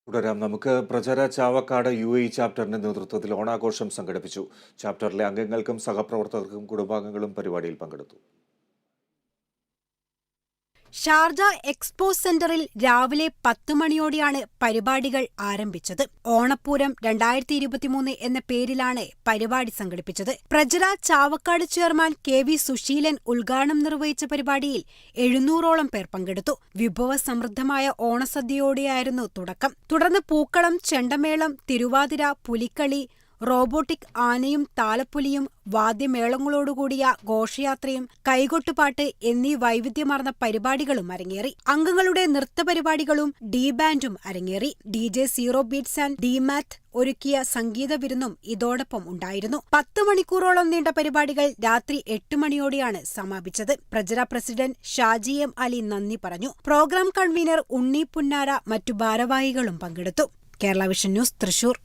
തുടരാം. നമുക്ക് പ്രചര ചാവക്കാട് UAE ചാപ്റ്ററിന്റെ നേതൃത്വത്തിൽ ഓണാഘോഷം സംഘടിപ്പിച്ചു. ചാപ്റ്ററിലെ അംഗങ്ങൾക്കും സഹപ്രവർത്തകർക്കും കുടുംബാംഗങ്ങളും പരിപാടിയിൽ പങ്കെടുത്തു. ഷാർജ എക്സ്പോ സെന്ററിൽ രാവിലെ 10 മണിയോടെയാണ് പരിപാടികൾ ആരംഭിച്ചത്. ഓണപ്പൂരം 2023 എന്ന പേരിലാണ് പരിപാടി സംഘടിപ്പിച്ചത്. പ്രജര ചാവക്കാട് ചെയർമാൻ KV സുശീലൻ ഉദ്ഘാടനം നിർവഹിച്ച പരിപാടിയിൽ 700ഓളം പേർ പങ്കെടുത്തു. വിഭവസമൃദ്ധമായ ഓണസദ്യയോടെയായിരുന്നു തുടക്കം. തുടർന്ന് പൂക്കളം, ചെണ്ടമേളം, തിരുവാതിര, പുലിക്കളി, റോബോട്ടിക് ആനയും താലപ്പൊലിയും വാദ്യമേളങ്ങളോടുകൂടിയ ഘോഷയാത്രയും കൈകൊട്ടുപാട്ട് എന്നീ വൈവിധ്യമാർന്ന പരിപാടികളും അരങ്ങേറി. അംഗങ്ങളുടെ നൃത്തപരിപാടികളും ബാൻഡും അരങ്ങേറി. DJ zero beats and DMAT ഒരുക്കിയ സംഗീത വിരുന്നും ഇതോടൊപ്പം ഉണ്ടായിരുന്നു. 10 മണിക്കൂറോളം നീണ്ട പരിപാടികൾ രാത്രി 8 മണിയോടെയാണ് സമാപിച്ചത്. പ്രജര പ്രസിഡന്റ് ഷാജി M അലി നന്ദി പറഞ്ഞു. പ്രോഗ്രാം കൺവീനർ ഉണ്ണി പുന്നാര മറ്റു ഭാരവാഹികളും പങ്കെടുത്തു. Kerala vision news, Thrissur.